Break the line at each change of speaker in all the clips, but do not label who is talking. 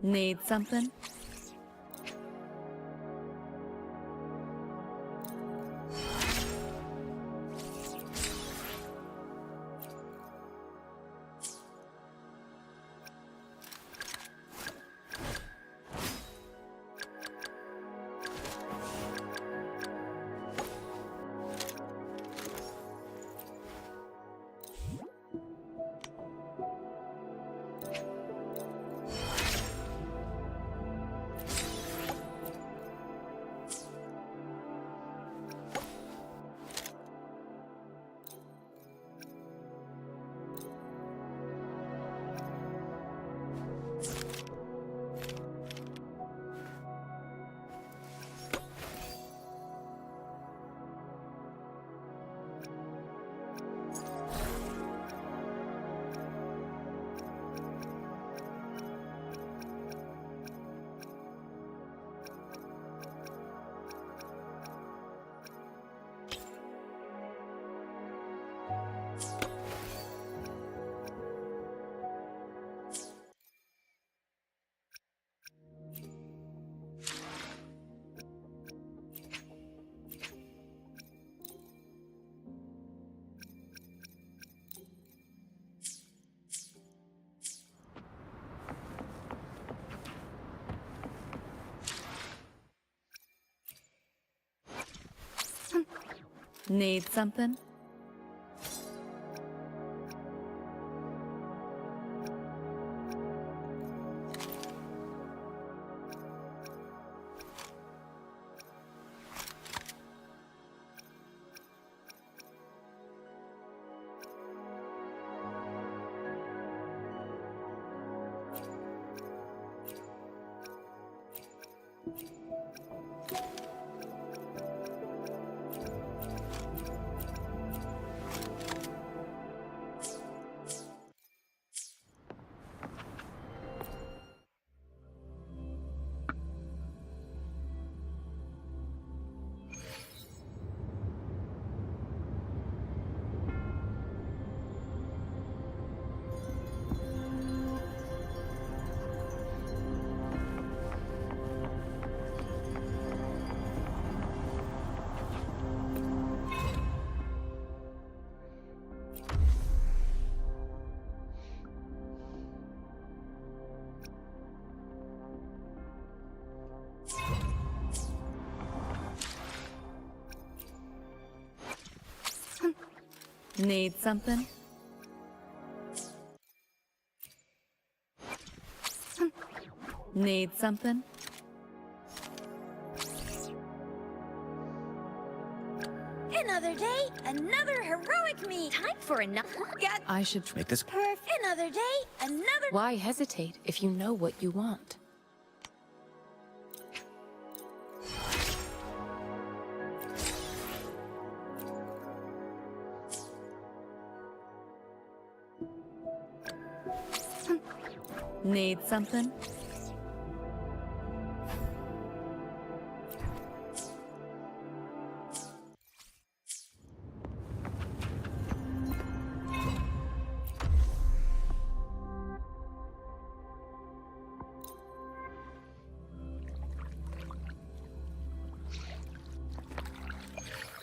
Need something? Need something? Need something? Need something?
Another day, another heroic me. Time for another.
I should
Make this
Perfect. Another day, another.
Why hesitate if you know what you want?
Need something?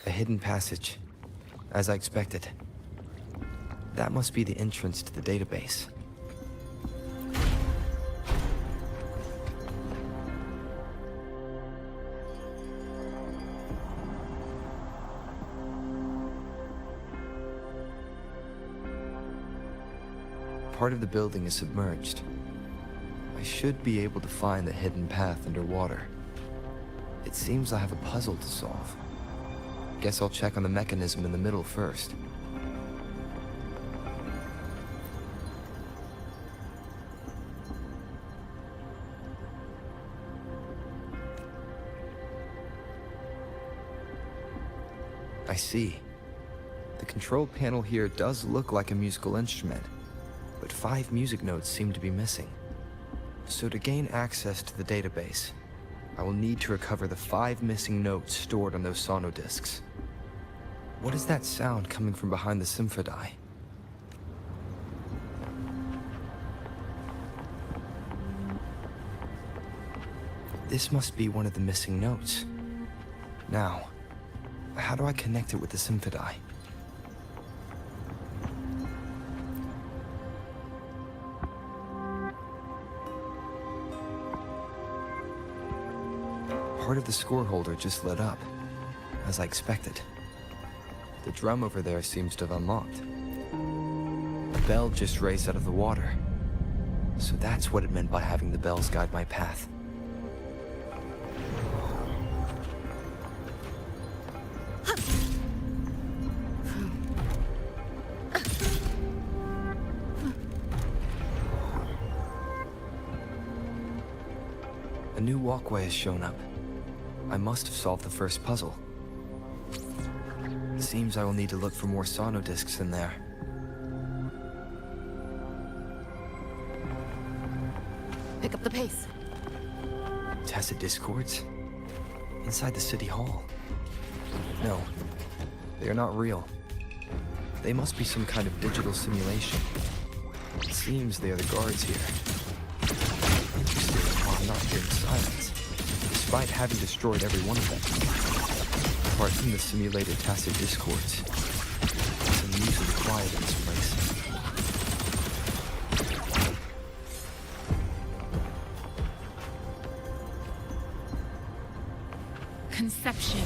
A hidden passage, as I expected. That must be the entrance to the database. Part of the building is submerged. I should be able to find the hidden path underwater. It seems I have a puzzle to solve. Guess I'll check on the mechanism in the middle first. I see. The control panel here does look like a musical instrument, but 5 music notes seem to be missing. So to gain access to the database, I will need to recover the 5 missing notes stored on those sonodiscs. What is that sound coming from behind the Symphodi? This must be one of the missing notes. Now, how do I connect it with the Symphony? Part of the score holder just lit up, as I expected. The drum over there seems to have unlocked. A bell just raised out of the water. So that's what it meant by having the bells guide my path. A new walkway has shown up. I must have solved the first puzzle. Seems I will need to look for more sono discs in there.
Pick up the pace.
Tacit discords? Inside the city hall? No, they are not real. They must be some kind of digital simulation. It seems they are the guards here. Interesting how I'm not hearing silence, despite having destroyed every one of them. Apart from the simulated tacit discords, it's unusually quiet in this place.
Conception.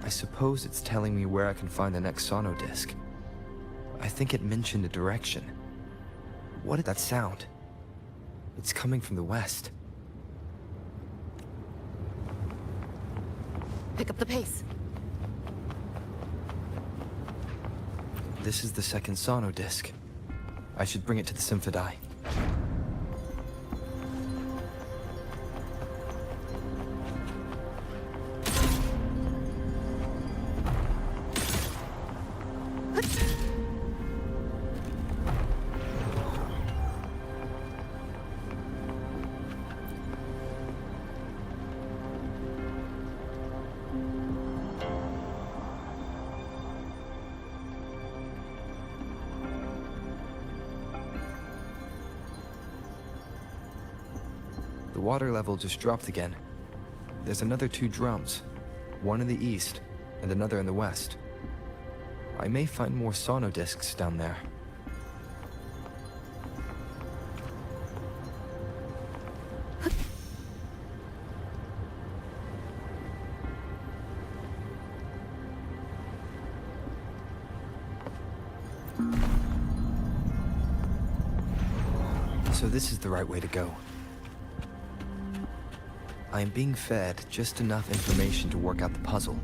I suppose it's telling me where I can find the next sono disc. I think it mentioned a direction. What did that sound? It's coming from the west.
Pick up the pace.
This is the second sono disc. I should bring it to the Symphony. The water level just dropped again. There's another 2 drums, one in the east and another in the west. I may find more sono discs down there. So this is the right way to go. I am being fed just enough information to work out the puzzle.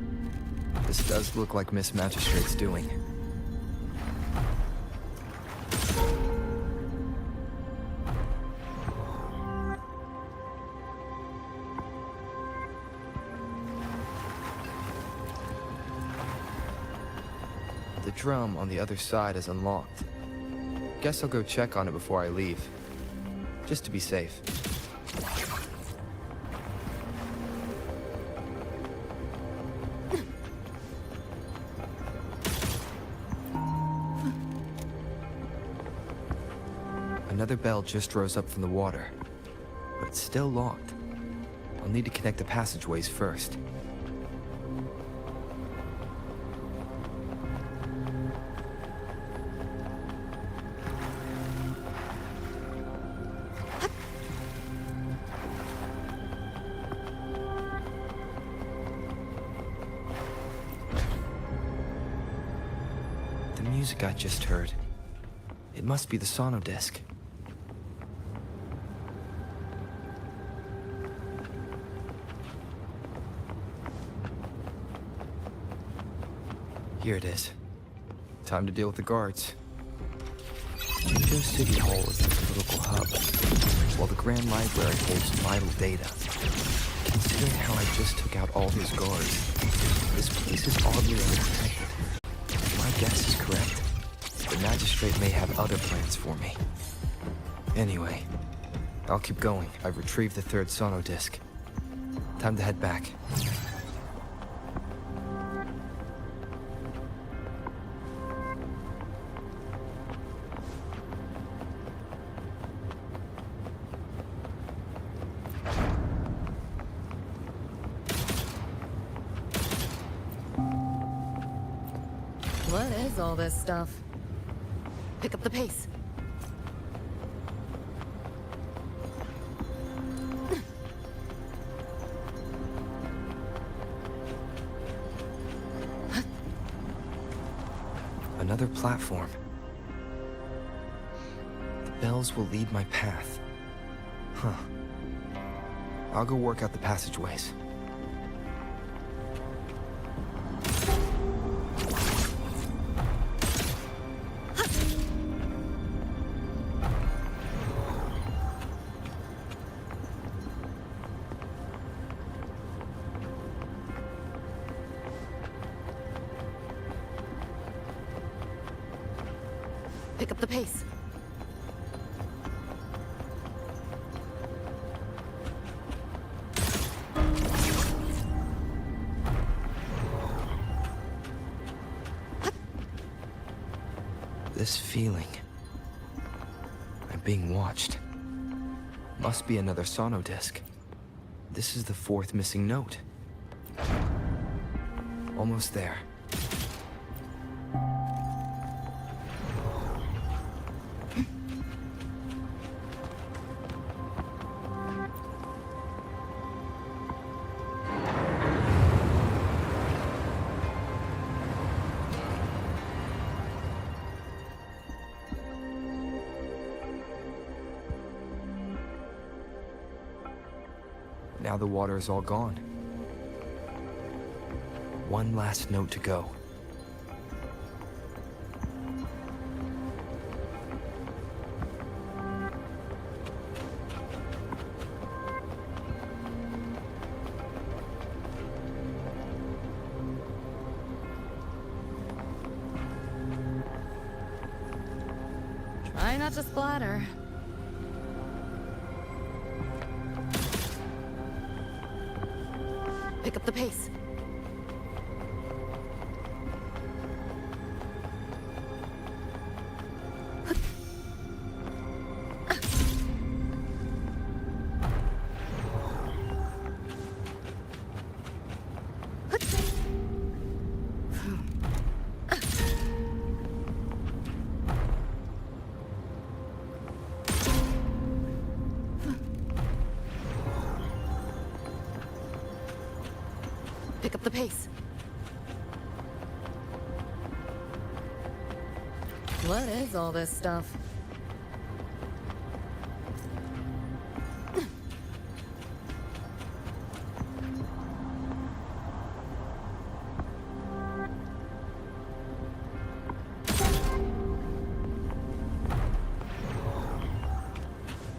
This does look like Miss Magistrate's doing. The drum on the other side is unlocked. Guess I'll go check on it before I leave, just to be safe. Another bell just rose up from the water, but it's still locked. I'll need to connect the passageways first. The music I just heard, it must be the sono disc. Here it is. Time to deal with the guards. Window City Hall is the political hub, while the Grand Library holds vital data. Considering how I just took out all those guards, this place is oddly unprotected. If my guess is correct, the Magistrate may have other plans for me. Anyway, I'll keep going. I've retrieved the 3rd sono disc. Time to head back.
What is all this stuff?
Pick up the pace.
Another platform. The bells will lead my path. Huh. I'll go work out the passageways.
Pick up the pace.
This feeling. I'm being watched. Must be another sono disc. This is the fourth missing note. Almost there. Now the water is all gone. One last note to go.
Try not to splatter.
Pick up the pace. Pick up the pace.
What is all this stuff?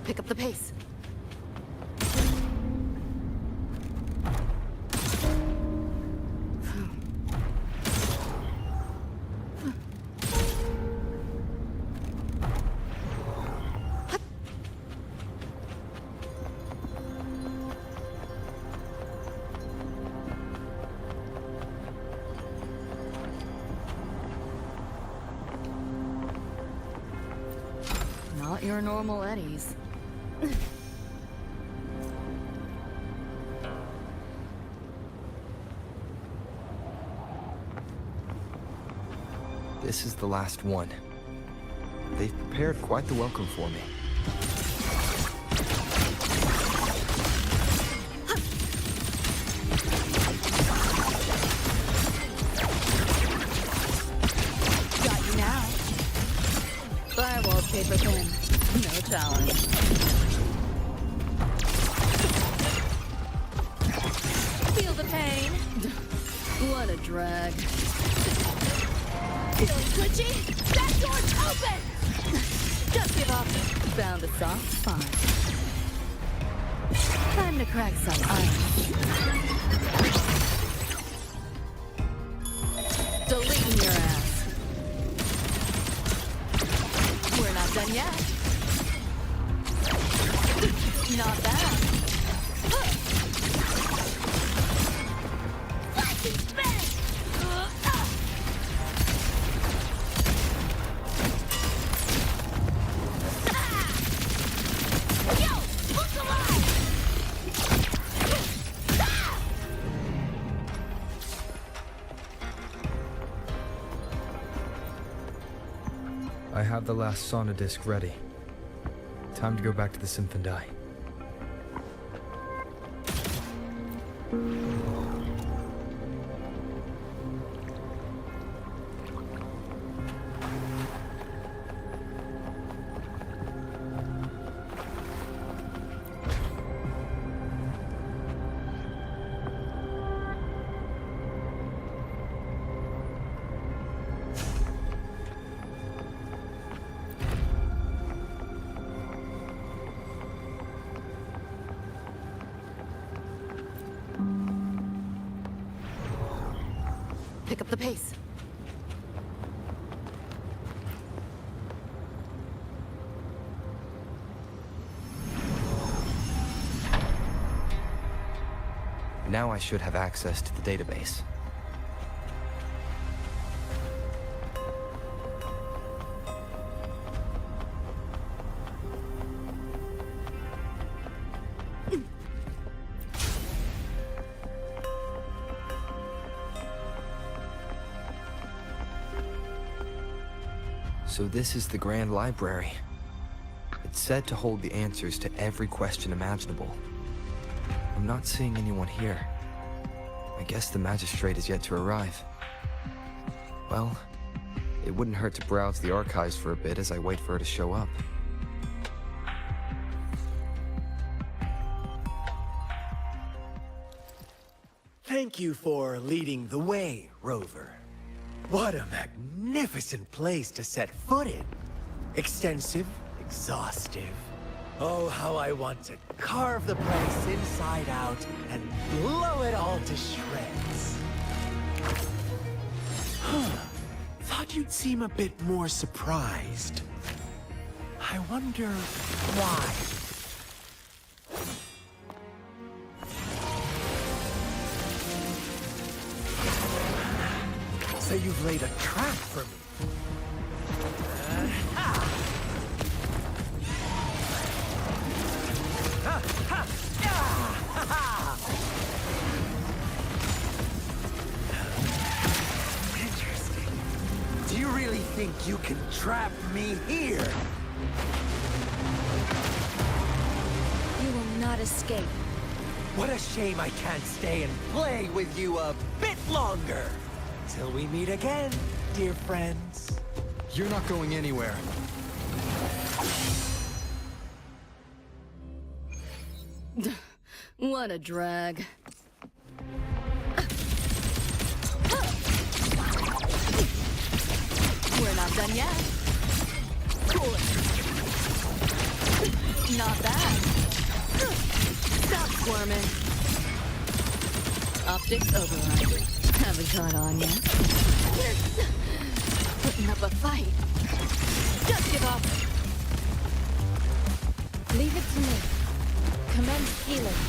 Pick up the pace.
Not your normal eddies.
This is the last one. They've prepared quite the welcome for me.
Got you now. Firewall paper thin. No challenge. Feel the pain. What a drag.
Feeling twitchy? That door's open!
Just give up. Found a soft spot. Time to crack some ice. Deleting your ass. We're not done yet. Not bad.
I have the last sauna disc ready. Time to go back to the Symphondai.
Pick up the pace.
Now I should have access to the database. So this is the Grand Library. It's said to hold the answers to every question imaginable. I'm not seeing anyone here. I guess the magistrate is yet to arrive. Well, it wouldn't hurt to browse the archives for a bit as I wait for her to show up.
Thank you for leading the way, Rover. What a magnificent place to set foot in. Extensive, exhaustive. Oh, how I want to carve the place inside out and blow it all to shreds. Thought you'd seem a bit more surprised. I wonder why. So you've laid a trap for me. Interesting. Do you really think you can trap me here?
You will not escape.
What a shame I can't stay and play with you a bit longer. Till we meet again, dear friends.
You're not going anywhere.
What a drag. We're not done yet. Cool. Not bad. Stop squirming. Optics override. Haven't caught on yet. Putting up a fight. Just give up.
Leave it to me. Commence healing.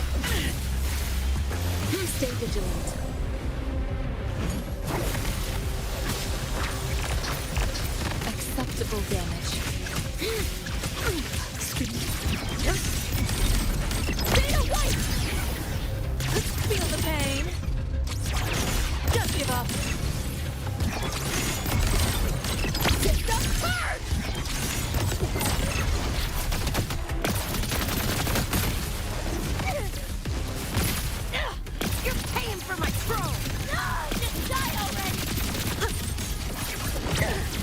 Stay vigilant. Acceptable damage.
Data white! Feel the pain. Just give up. Take the first!
You're paying for my troll! No! Just die already!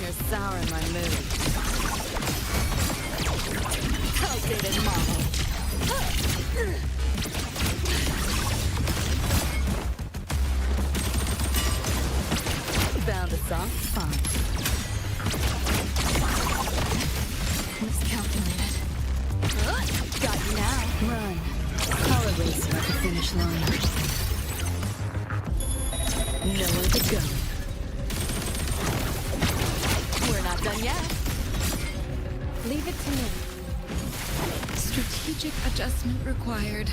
You're souring my mood. Outdated model. Found a soft spot. Miscalculated. Got you now. Run. I'll erase you at the finish line. Nowhere to go. We're not done yet.
Leave it to me.
Strategic adjustment required.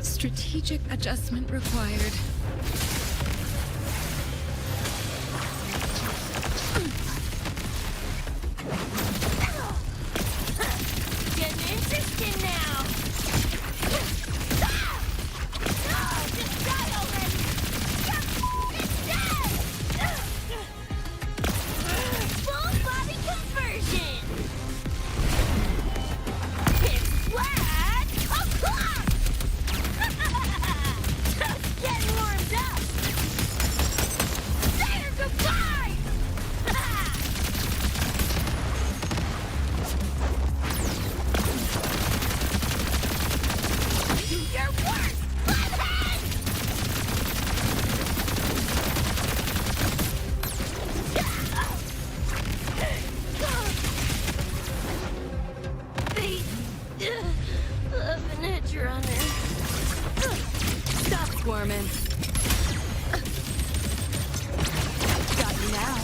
Strategic adjustment required.
Getting interested now. No, just die already. You're dead.
squirming. Got you now.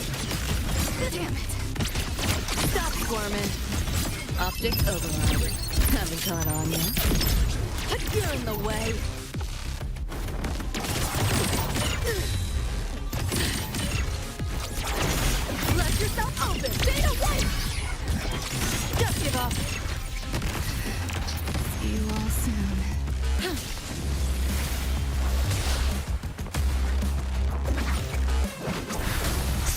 Damn it. Stop squirming. Optics override. Haven't caught on yet. You're in the way. Let yourself open. Fade away. Just give up. See you all soon.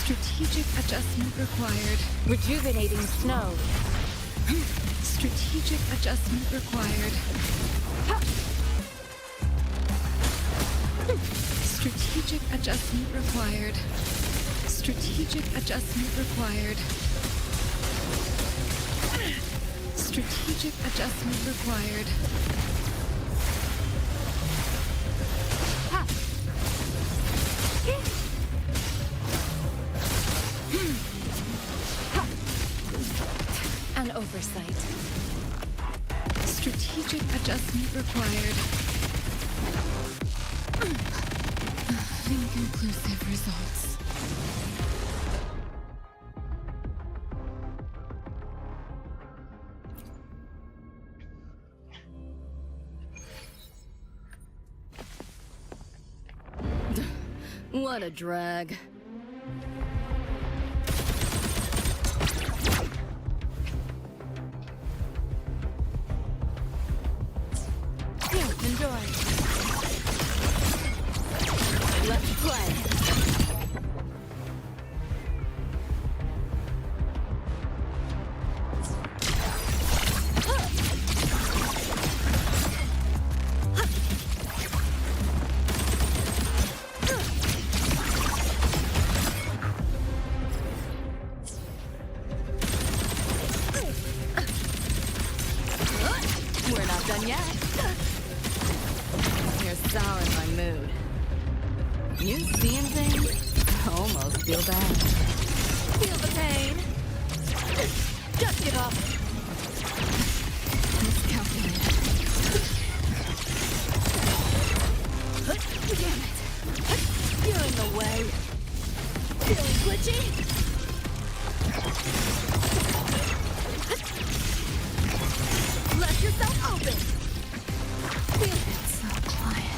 Strategic adjustment required.
Rejuvenating snow.
Strategic adjustment required. Strategic adjustment required. Strategic adjustment required. Strategic adjustment required.
An oversight.
Strategic adjustment required. Inconclusive results.
What a drag. Here, enjoy. Let's play. We're not done yet. You're souring my mood. You seeing things? I almost feel bad. Feel the pain. Just give up. Miscalculated. Damn it. You're in the way. Feeling glitchy? Let yourself open. Feel it. So quiet.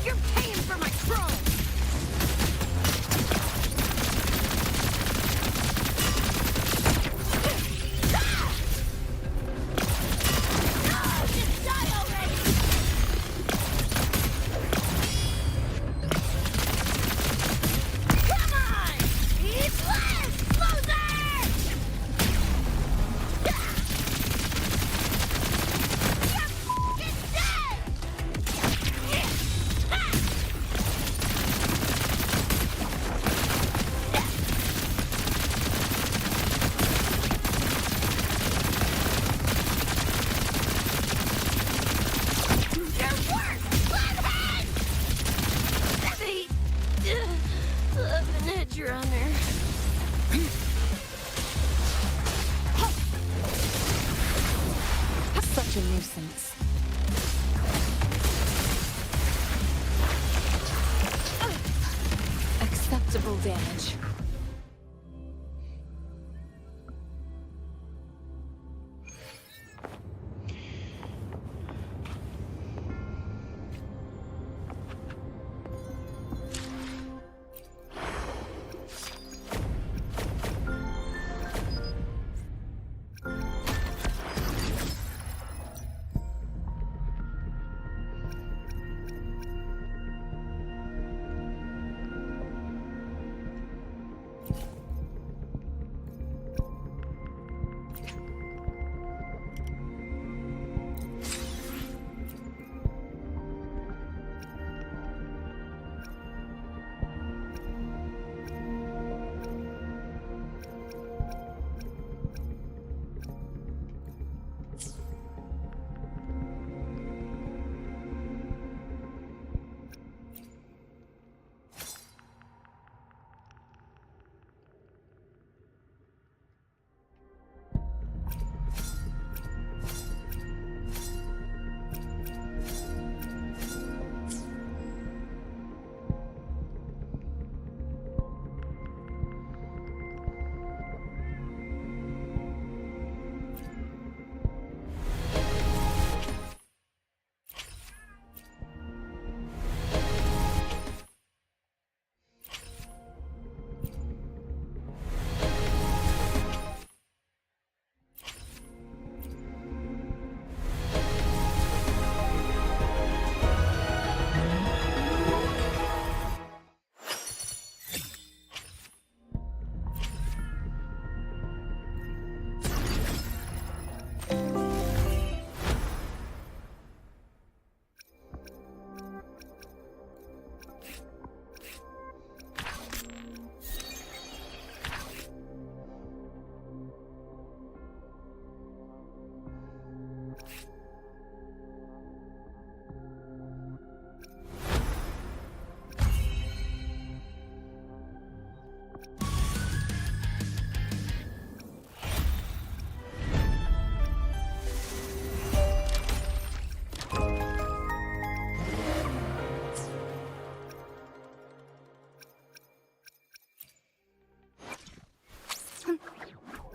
You're paying for my chrome.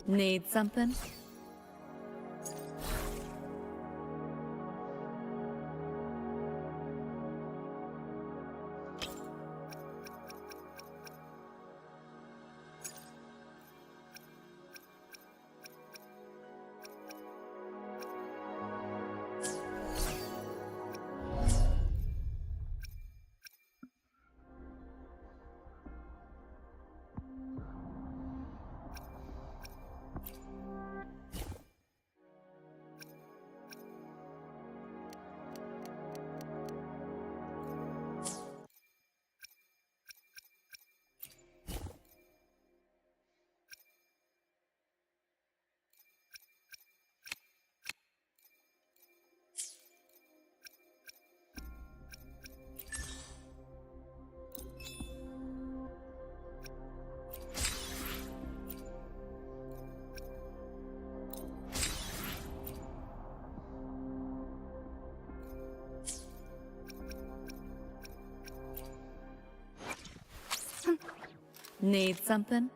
Need something? Need something?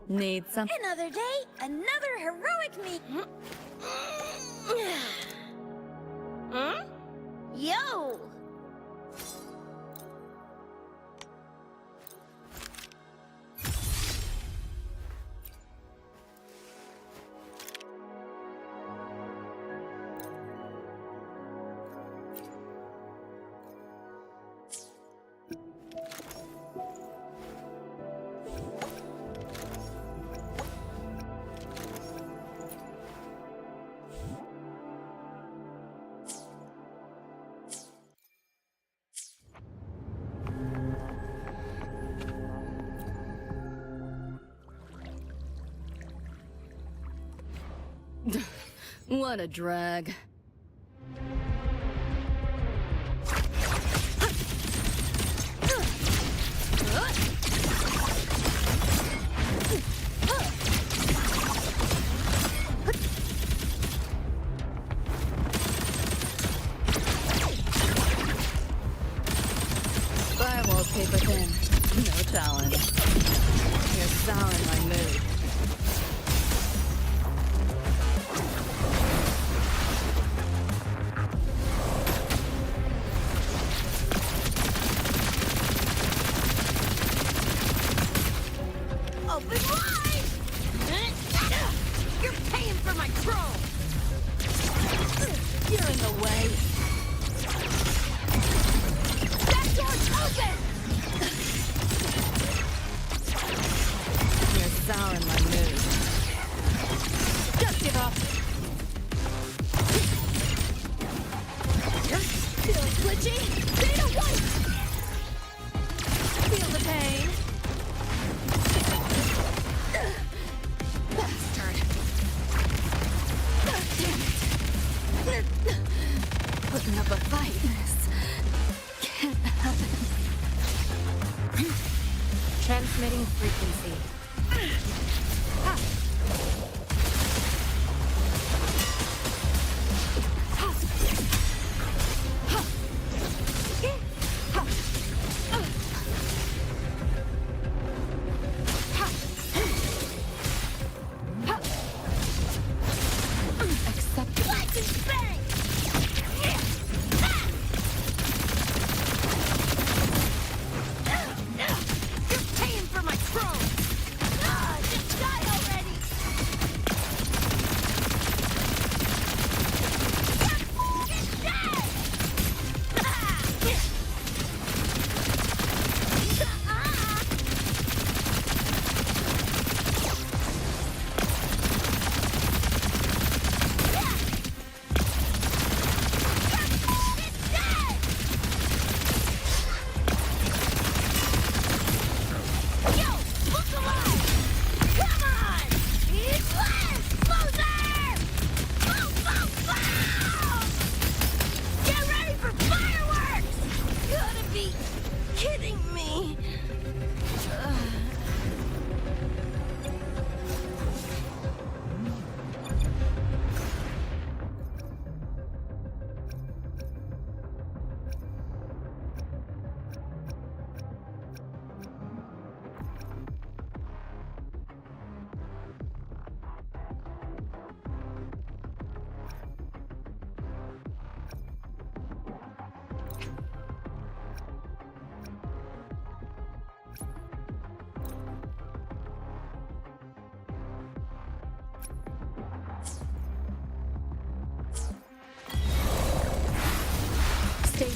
Need something?
Another day, another heroic me. Huh? Yo!
What a drag. Firewall paper thin. No challenge. You're souring my mood.
Open wide! You're paying for my troll!
You're in the way.
That door's open!
You're souring my mood. Just give up.
Feeling glitchy? Beta white!
Feel the pain.
Bastard!
Putting up a fight. This can't happen.
Transmitting frequency.
Accept it. Bang! You're paying for my troll! Just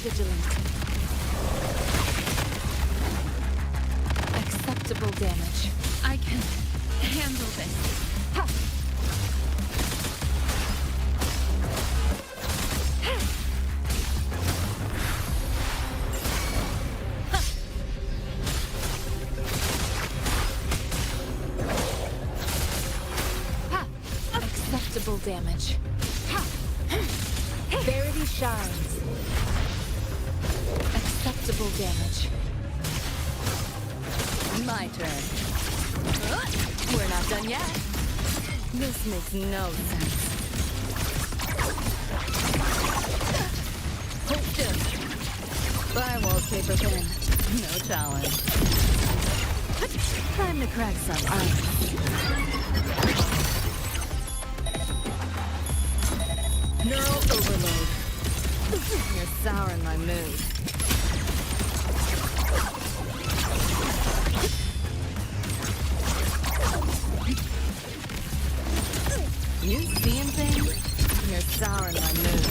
vigilant. Acceptable damage.
I can handle this.
Ha! Ha! Acceptable damage. Ha! Verity shines. Acceptable damage.
My turn. We're not done yet. This makes no sense. Hold still. Firewall's paper thin. No challenge. Time to crack some ice. Neural overload. You're souring my mood. You seeing things? You're souring my mood.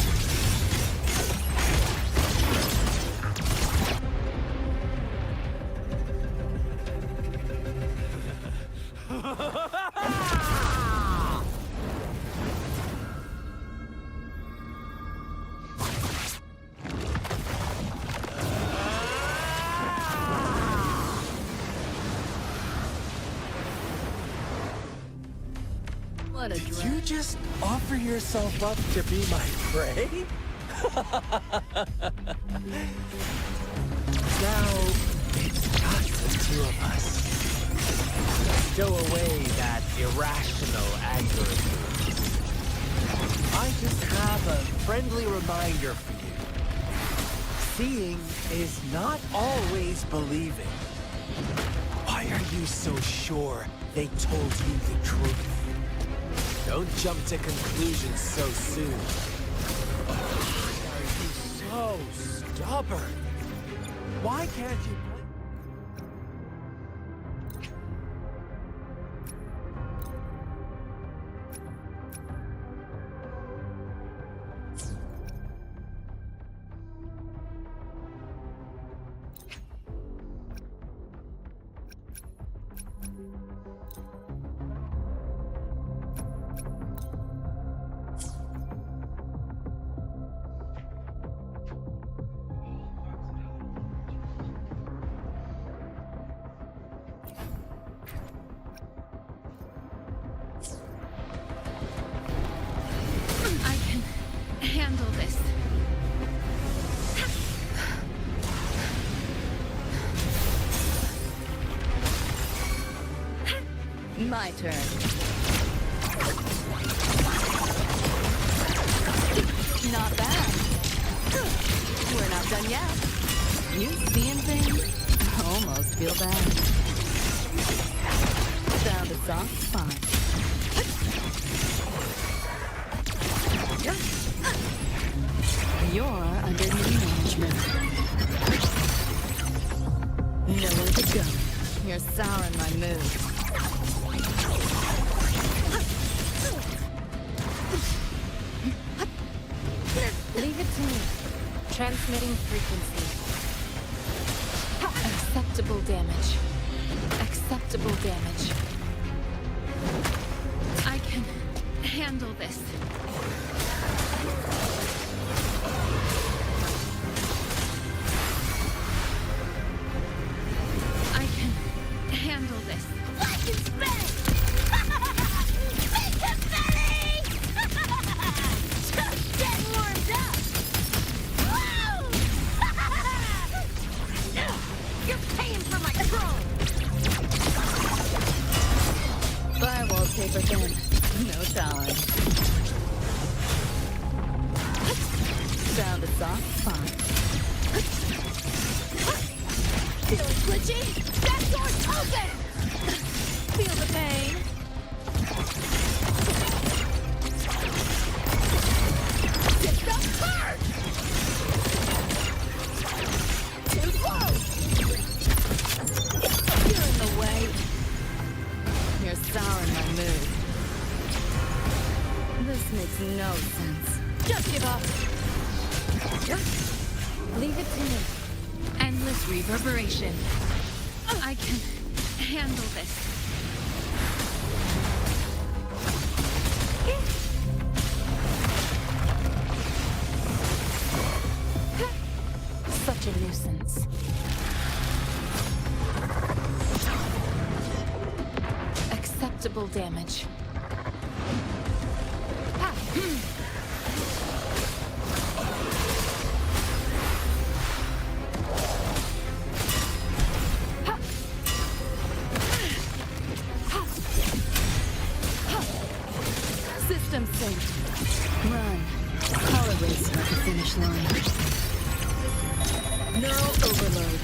What a
Did
drag.
you just offer yourself up to be my prey? Now, it's just the two of us. Stow away that irrational anger of yours. I just have a friendly reminder for you. Seeing is not always believing. Why are you so sure they told you the truth? Don't jump to conclusions so soon. Why are you so stubborn? Why can't you play?
I can handle this.
My turn. Not bad. We're not done yet. You seeing things? Almost feel bad. Found a soft spot. You're under new management. Nowhere to go. You're souring my mood.
Leave it to me. Transmitting frequency. Acceptable damage. Acceptable damage.
I can handle this. I can handle this.
Like it's ready! Make it ready! Just getting warmed up! Woo! You're paying for my troll!
Firewall's paper thin. No challenge. Found a soft spot.
Feeling glitchy? That door's open!
Feel the pain.
Get the part! Too close!
You're in the way. You're souring my mood. This makes no sense. Just give up.
Leave it to me.
Endless reverberation. I can handle this.
Such a nuisance. Acceptable damage.
System synced. Run. Color racing at the finish line. Neural overload.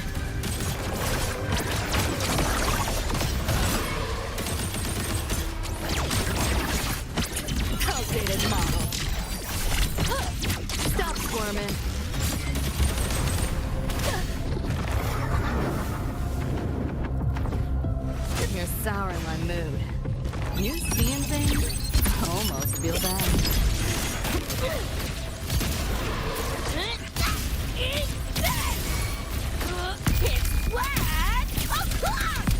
Outdated model. Stop squirming. You're souring my mood. You seeing things? Almost feel bad.
It's flat! Boom, boom, boom!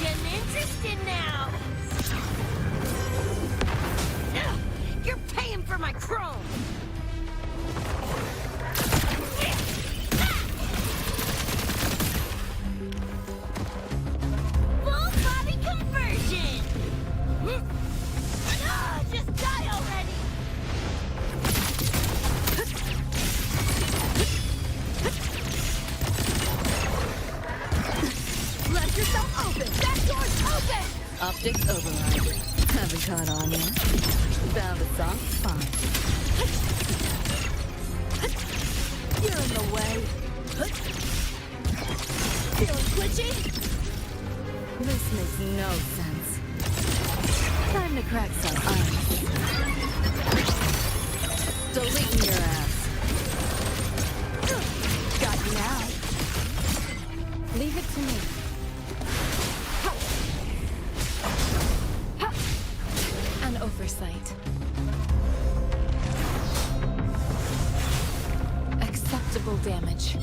Getting interested now! You're paying for my chrome! Full body conversion! Just die already!
Let yourself open!
That door's open!
Optics override. Haven't caught on yet. Found a soft spot. You're in the way.
Feeling twitchy?
This makes no sense. Time to crack some ice. Deleting your ass. Got you now.
Leave it to me. An oversight. Acceptable damage.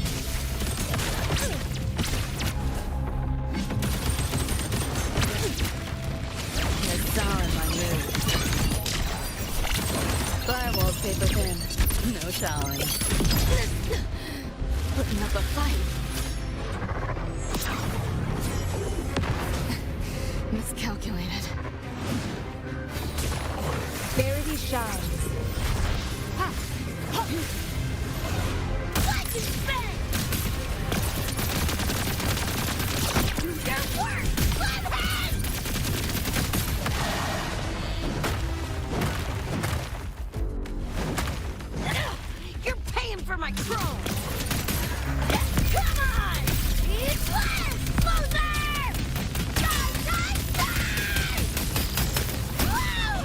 You're souring my mood. Firewall paper thin. No challenge. Putting up a fight. Miscalculated.
Verity shines.
Let's spin! Your work! Let him! You're paying for my chrome! Come on! It's less! Loser! Die, die, die! Woo!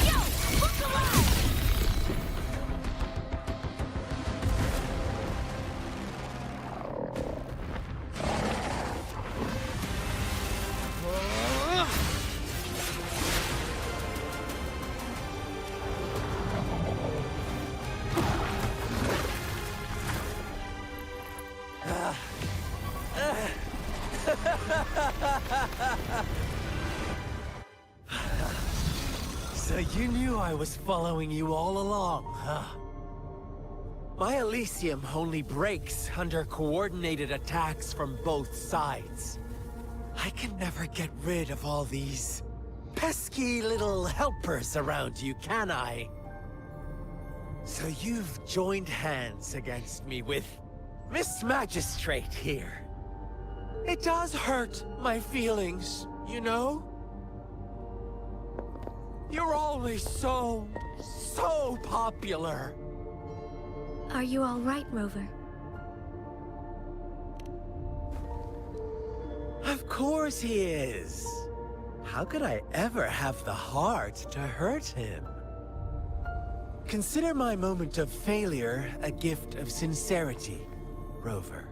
Yo! Look alive!
So you knew I was following you all along, huh? My Elysium only breaks under coordinated attacks from both sides. I can never get rid of all these pesky little helpers around you, can I? So you've joined hands against me with Miss Magistrate here. It does hurt my feelings, you know? You're always so popular.
Are you all right, Rover?
Of course he is. How could I ever have the heart to hurt him? Consider my moment of failure a gift of sincerity, Rover.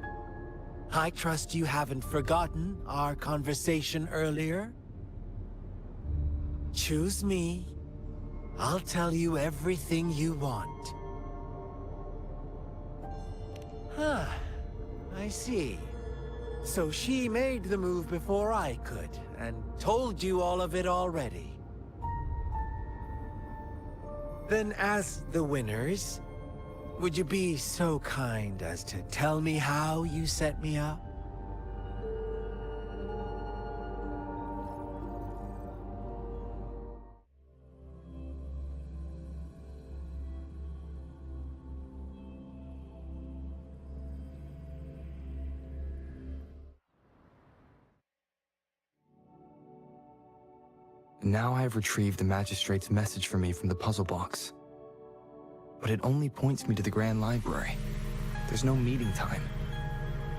I trust you haven't forgotten our conversation earlier? Choose me. I'll tell you everything you want. Huh. I see. So she made the move before I could, and told you all of it already. Then as the winners, would you be so kind as to tell me how you set me up?
Now I have retrieved the Magistrate's message for me from the puzzle box. But it only points me to the Grand Library. There's no meeting time.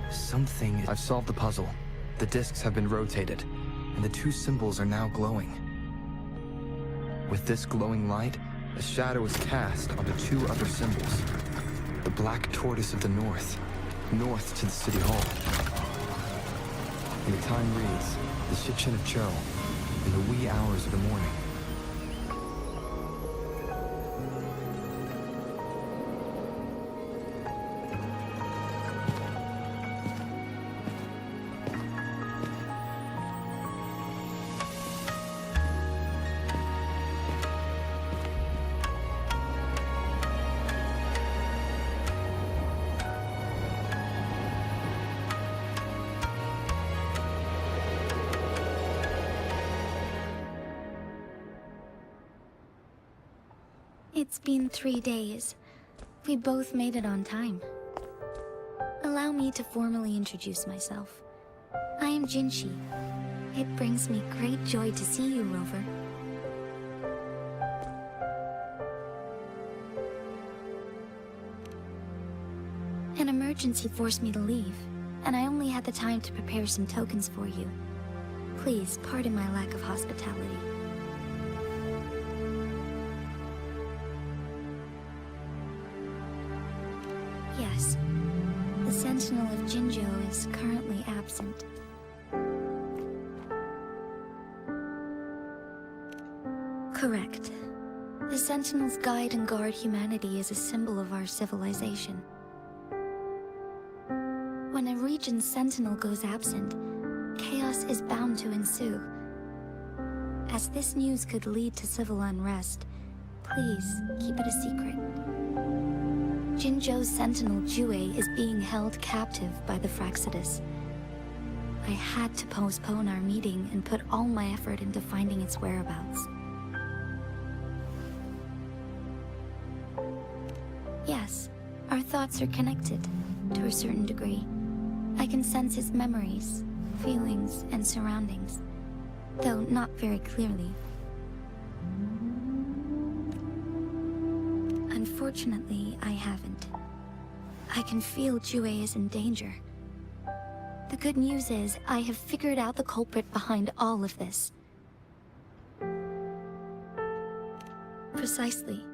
I've solved the puzzle. The discs have been rotated, and the two symbols are now glowing. With this glowing light, a shadow is cast onto two other symbols. The Black Tortoise of the North, north to the City Hall. And the time reads, the Shikshin of Cho, in the wee hours of the morning.
It's been 3 days. We both made it on time. Allow me to formally introduce myself. I am Jinshi. It brings me great joy to see you, Rover. An emergency forced me to leave, and I only had the time to prepare some tokens for you. Please, pardon my lack of hospitality. Yes, the Sentinel of Jinzhou is currently absent. Correct. The Sentinels guide and guard humanity as a symbol of our civilization. When a region's Sentinel goes absent, chaos is bound to ensue. As this news could lead to civil unrest, please keep it a secret. Jinzhou's Sentinel Jue is being held captive by the Fraxidus. I had to postpone our meeting and put all my effort into finding its whereabouts. Yes, our thoughts are connected, to a certain degree. I can sense his memories, feelings, and surroundings, though not very clearly. Unfortunately, I haven't. I can feel Jue is in danger. The good news is, I have figured out the culprit behind all of this. Precisely.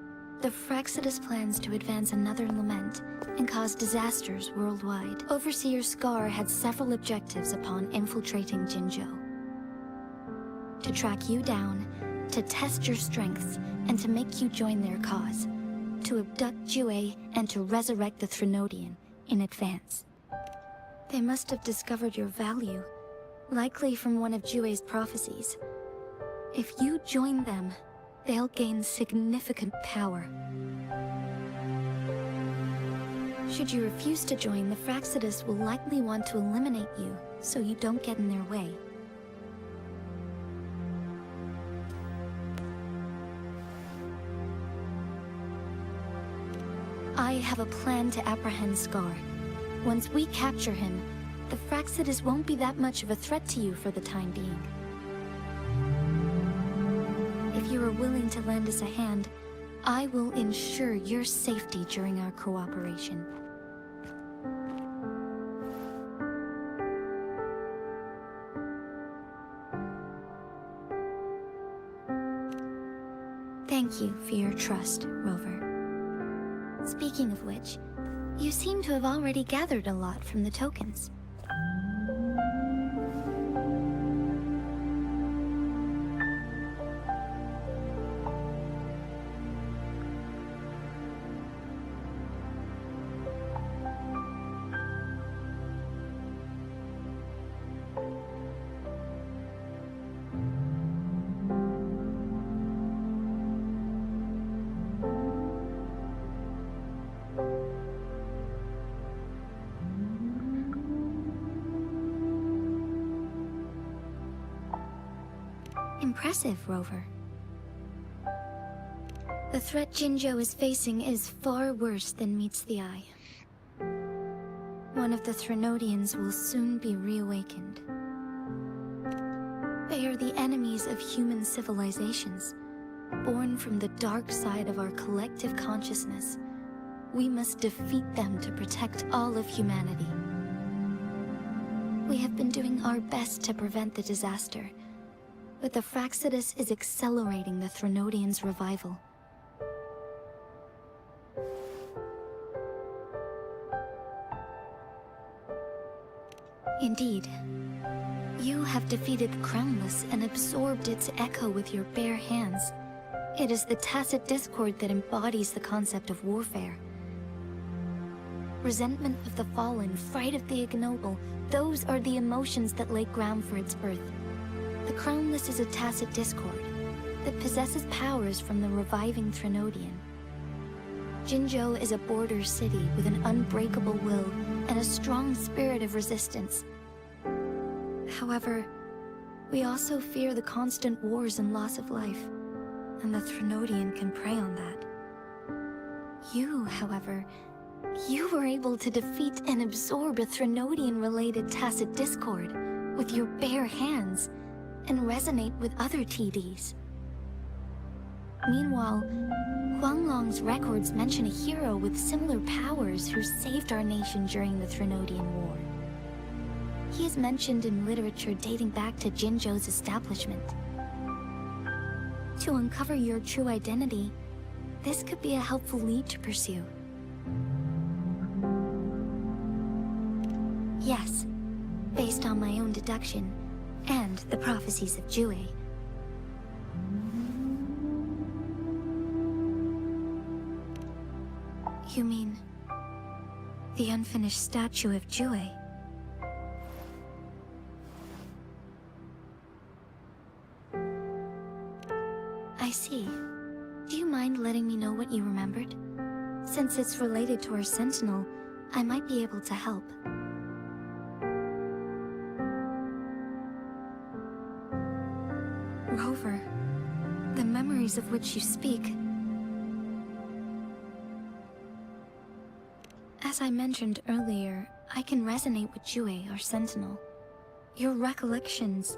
The Fraxidus plans to advance another lament and cause disasters worldwide. Overseer Scar had several objectives upon infiltrating Jinzhou. To track you down, to test your strengths, and to make you join their cause. To abduct Jue and to resurrect the Threnodian in advance. They must have discovered your value, likely from one of Jue's prophecies. If you join them, they'll gain significant power. Should you refuse to join, the Fraxidus will likely want to eliminate you, so you don't get in their way. I have a plan to apprehend Scar. Once we capture him, the Fraxidus won't be that much of a threat to you for the time being. If you are willing to lend us a hand, I will ensure your safety during our cooperation. Thank you for your trust, Rover. Speaking of which, you seem to have already gathered a lot from the tokens. Impressive, Rover. The threat Jinzhou is facing is far worse than meets the eye. One of the Threnodians will soon be reawakened. They are the enemies of human civilizations, born from the dark side of our collective consciousness. We must defeat them to protect all of humanity. We have been doing our best to prevent the disaster, but the Fraxidus is accelerating the Threnodians' revival. Indeed, you have defeated Crownless and absorbed its echo with your bare hands. It is the tacit discord that embodies the concept of warfare. Resentment of the fallen, fright of the ignoble, those are the emotions that lay ground for its birth. The Crownless is a tacit discord that possesses powers from the reviving Threnodian. Jinzhou is a border city with an unbreakable will and a strong spirit of resistance. However, we also fear the constant wars and loss of life, and the Threnodian can prey on that. You, however, you were able to defeat and absorb a Threnodian-related tacit discord with your bare hands, and resonate with other TDs. Meanwhile, Huanglong's records mention a hero with similar powers who saved our nation during the Threnodian War. He is mentioned in literature dating back to Jinzhou's establishment. To uncover your true identity, this could be a helpful lead to pursue. Yes, based on my own deduction, and the prophecies of Jue. You mean the unfinished statue of Jue? I see. Do you mind letting me know what you remembered? Since it's related to our sentinel, I might be able to help. Rover, the memories of which you speak. As I mentioned earlier, I can resonate with Jue, our sentinel. Your recollections,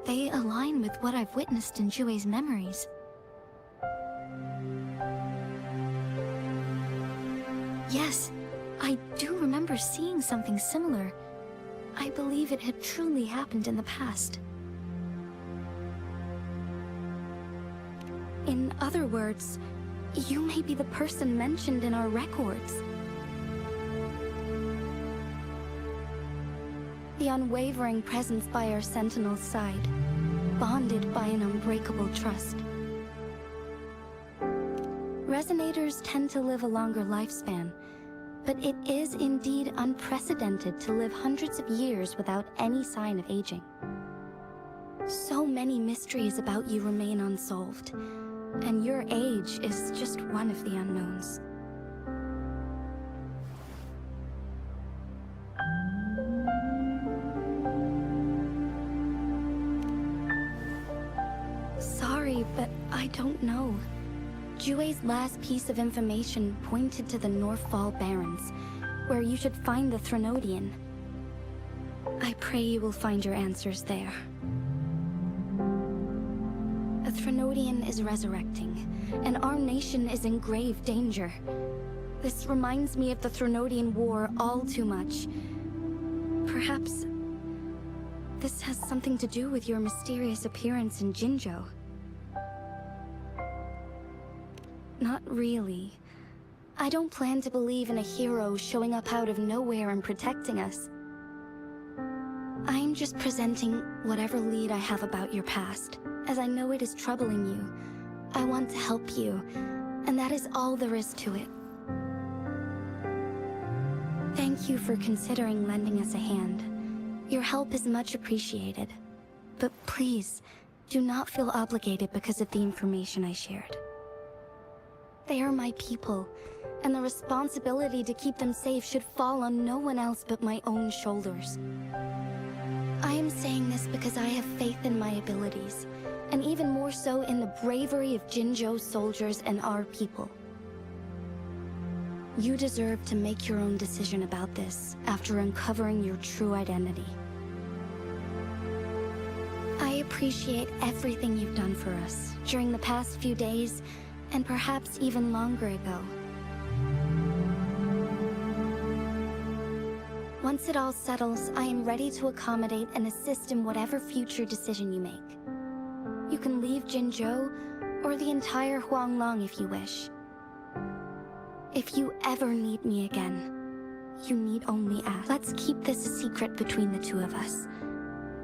they align with what I've witnessed in Jue's memories. Yes, I do remember seeing something similar. I believe it had truly happened in the past. In other words, you may be the person mentioned in our records. The unwavering presence by our sentinel's side, bonded by an unbreakable trust. Resonators tend to live a longer lifespan, but it is indeed unprecedented to live hundreds of years without any sign of aging. So many mysteries about you remain unsolved, and your age is just one of the unknowns. Sorry, but I don't know. Jue's last piece of information pointed to the Northfall Barrens, where you should find the Threnodian. I pray you will find your answers there. A Threnodian is resurrecting, and our nation is in grave danger. This reminds me of the Threnodian War all too much. Perhaps this has something to do with your mysterious appearance in Jinzhou. Not really. I don't plan to believe in a hero showing up out of nowhere and protecting us. I'm just presenting whatever lead I have about your past, as I know it is troubling you. I want to help you, and that is all there is to it. Thank you for considering lending us a hand. Your help is much appreciated. But please, do not feel obligated because of the information I shared. They are my people, and the responsibility to keep them safe should fall on no one else but my own shoulders. I am saying this because I have faith in my abilities, and even more so in the bravery of Jinzhou's soldiers and our people. You deserve to make your own decision about this after uncovering your true identity. I appreciate everything you've done for us during the past few days, and perhaps even longer ago. Once it all settles, I am ready to accommodate and assist in whatever future decision you make. You can leave Jinzhou, or the entire Huanglong if you wish. If you ever need me again, you need only ask. Let's keep this a secret between the two of us.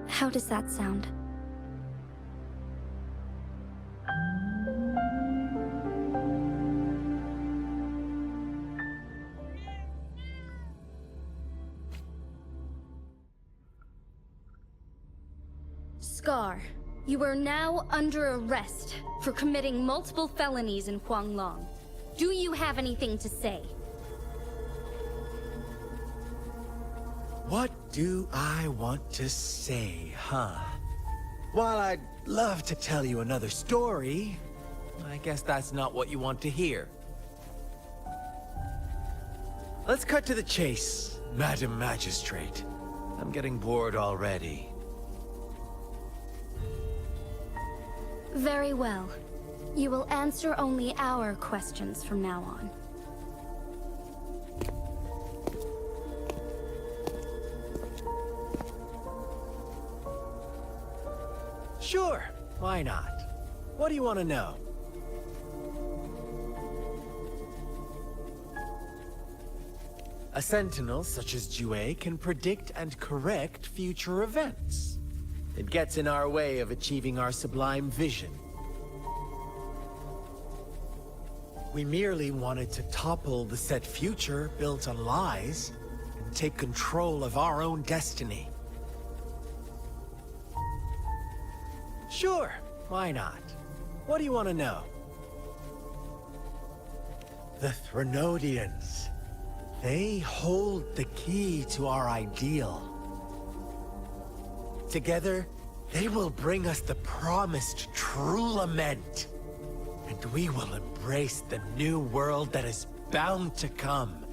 How does that sound? Scar, you are now under arrest for committing multiple felonies in Huanglong. Do you have anything to say?
What do I want to say, huh? While I'd love to tell you another story, I guess that's not what you want to hear. Let's cut to the chase, Madam Magistrate. I'm getting bored already.
Very well. You will answer only our questions from now on.
Sure, why not? What do you want to know? A sentinel such as Jue can predict and correct future events. It gets in our way of achieving our sublime vision. We merely wanted to topple the set future built on lies and take control of our own destiny. Sure, why not? What do you want to know? The Threnodians. They hold the key to our ideal. Together, they will bring us the promised true lament. And we will embrace the new world that is bound to come.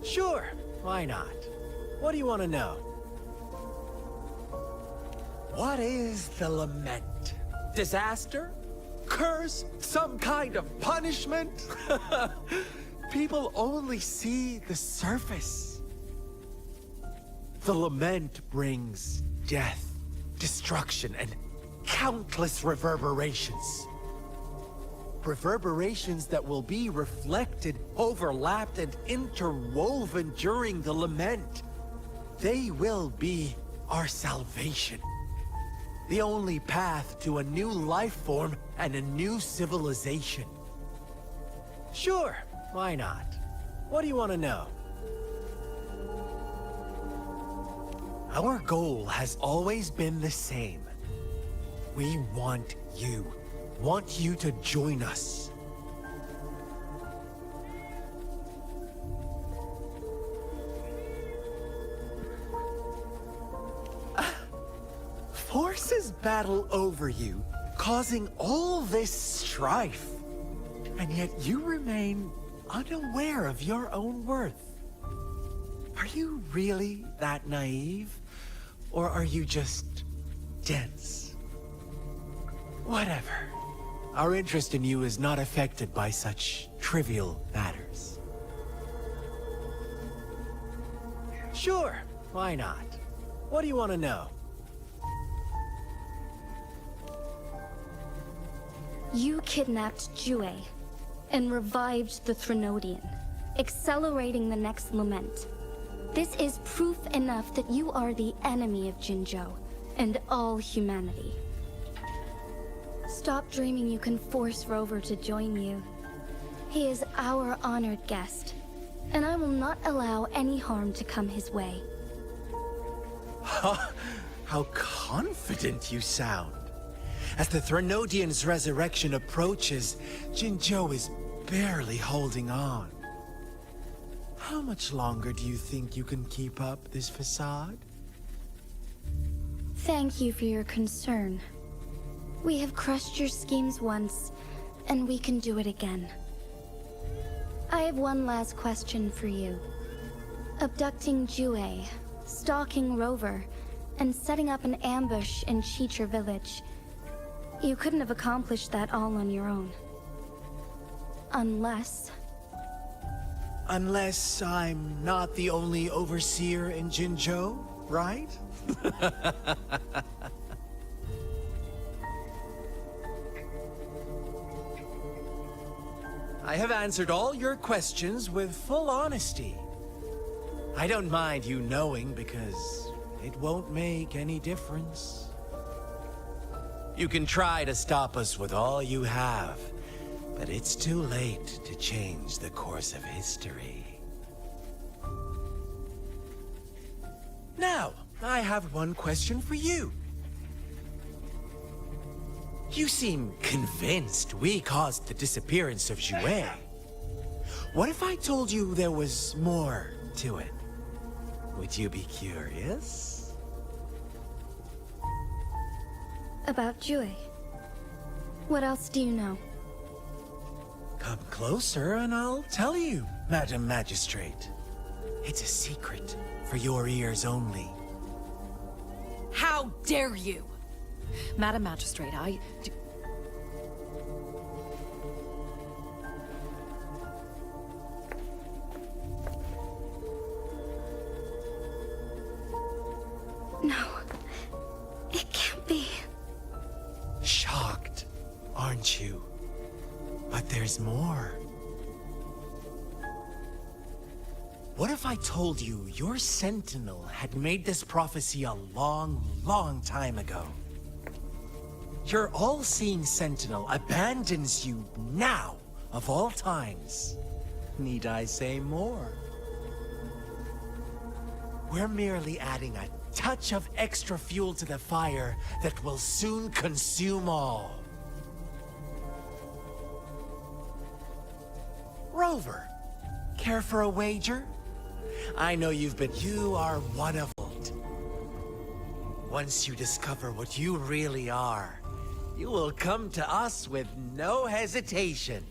Sure, why not? What do you want to know? What is the lament? Disaster? Curse? Some kind of punishment? People only see the surface. The lament brings death, destruction, and countless reverberations. Reverberations that will be reflected, overlapped, and interwoven during the lament. They will be our salvation. The only path to a new life form and a new civilization. Sure, why not? What do you want to know? Our goal has always been the same. We want you. Want you to join us. Forces battle over you, causing all this strife. And yet you remain unaware of your own worth. Are you really that naive? Or are you just dense? Whatever. Our interest in you is not affected by such trivial matters. Sure, why not? What do you want to know?
You kidnapped Jue. and revived the Threnodian, accelerating the next lament. This is proof enough that you are the enemy of Jinzhou and all humanity. Stop dreaming you can force Rover to join you. He is our honored guest, and I will not allow any harm to come his way.
How confident you sound. As the Threnodian's resurrection approaches, Jinzhou is barely holding on. How much longer do you think you can keep up this facade?
Thank you for your concern. We have crushed your schemes once, and we can do it again. I have one last question for you. Abducting Jue, stalking Rover, and setting up an ambush in Cheecher village. You couldn't have accomplished that all on your own. Unless
I'm not the only overseer in Jinzhou, right? I have answered all your questions with full honesty. I don't mind you knowing because it won't make any difference. You can try to stop us with all you have, but it's too late to change the course of history. Now, I have one question for you. You seem convinced we caused the disappearance of Jue. What if I told you there was more to it? Would you be curious?
about Jue. What else do you know?
Come closer and I'll tell you, Madam Magistrate. It's a secret for your ears only.
How dare you!
Madam Magistrate,
No, it can't be.
Shocked, aren't you? But there's more. What if I told you your Sentinel had made this prophecy a long, long time ago? Your all-seeing Sentinel abandons you now, of all times. Need I say more? We're merely adding a touch of extra fuel to the fire that will soon consume all. Rover, care for a wager? I know you are one of us. Once you discover what you really are, you will come to us with no hesitation.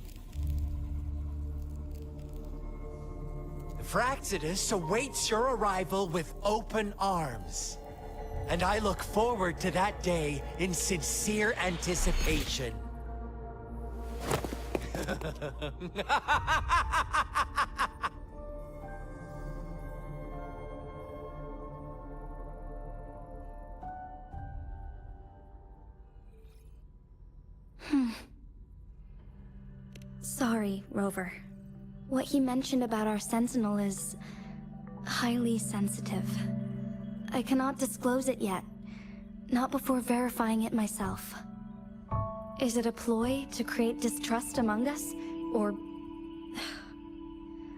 The Fraxidus awaits your arrival with open arms. And I look forward to that day in sincere anticipation.
Sorry, Rover. What he mentioned about our Sentinel is highly sensitive. I cannot disclose it yet, not before verifying it myself. Is it a ploy to create distrust among us, or...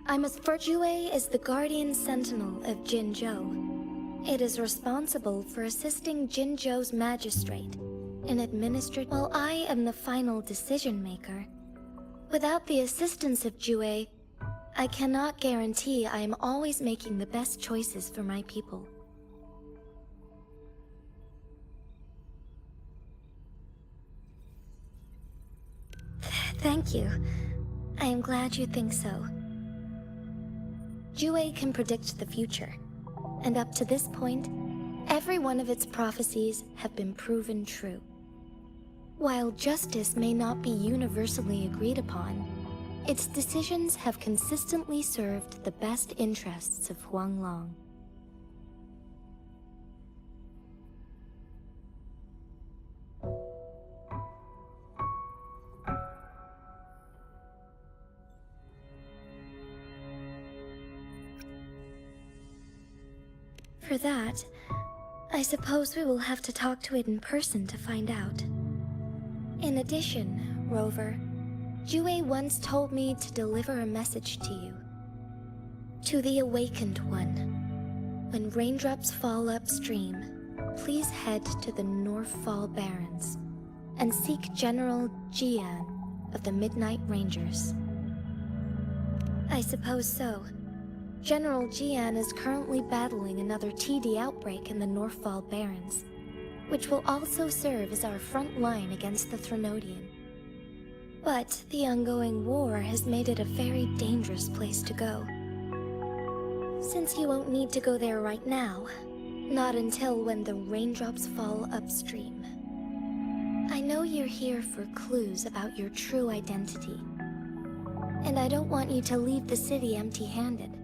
I must Jue is the Guardian Sentinel of Jinzhou. It is responsible for assisting Jinzhou's magistrate in administrating, while I am the final decision maker. Without the assistance of Jue, I cannot guarantee I am always making the best choices for my people. Thank you. I am glad you think so. Jue can predict the future, and up to this point, every one of its prophecies have been proven true. While justice may not be universally agreed upon, its decisions have consistently served the best interests of Huanglong. For that, I suppose we will have to talk to it in person to find out. In addition, Rover, Jue once told me to deliver a message to you. To the Awakened One. When raindrops fall upstream, please head to the Northfall Barrens and seek General Jian of the Midnight Rangers. I suppose so. General Jian is currently battling another TD outbreak in the Northfall Barrens, which will also serve as our front line against the Threnodian. But the ongoing war has made it a very dangerous place to go. Since you won't need to go there right now, not until when the raindrops fall upstream. I know you're here for clues about your true identity, and I don't want you to leave the city empty-handed.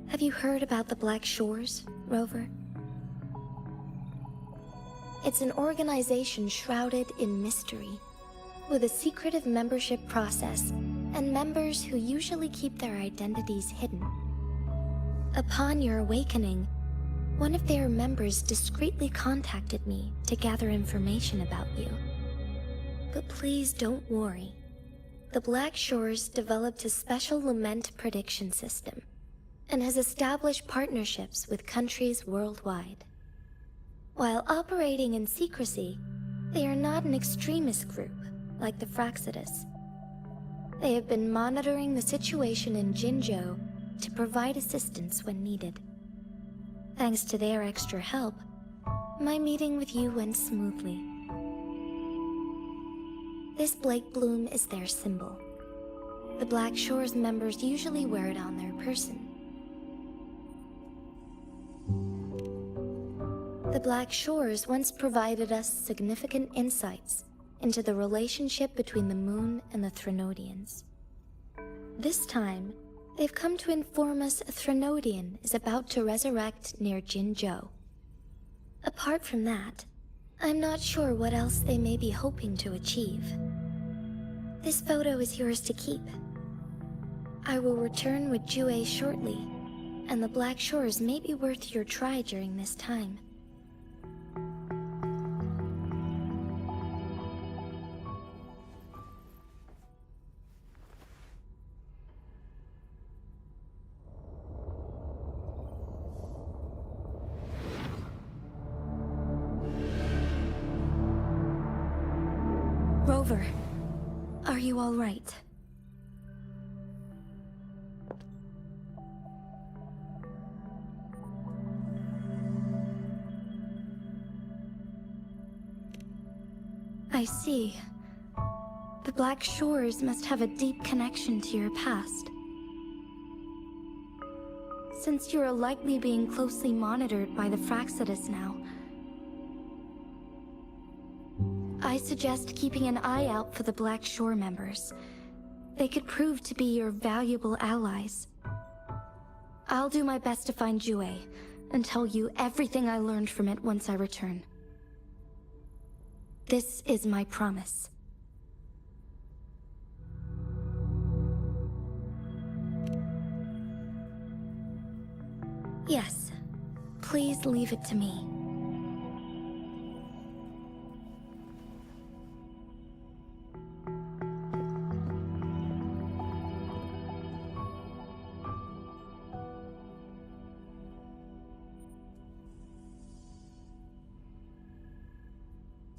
Have you heard about the Black Shores, Rover? It's an organization shrouded in mystery, with a secretive membership process and members who usually keep their identities hidden. Upon your awakening, one of their members discreetly contacted me to gather information about you. But please don't worry. The Black Shores developed a special lament prediction system and has established partnerships with countries worldwide. While operating in secrecy, they are not an extremist group like the Fraxidus. They have been monitoring the situation in Jinzhou to provide assistance when needed. Thanks to their extra help, my meeting with you went smoothly. This Blake Bloom is their symbol. The Black Shores members usually wear it on their person. The Black Shores once provided us significant insights into the relationship between the Moon and the Threnodians. This time, they've come to inform us a Threnodian is about to resurrect near Jinzhou. Apart from that, I'm not sure what else they may be hoping to achieve. This photo is yours to keep. I will return with Jue shortly, and the Black Shores may be worth your try during this time. Rover, are you all right? I see. The Black Shores must have a deep connection to your past. Since you are likely being closely monitored by the Fraxidus now, I suggest keeping an eye out for the Black Shore members. They could prove to be your valuable allies. I'll do my best to find Jue, and tell you everything I learned from it once I return. This is my promise. Yes, please leave it to me.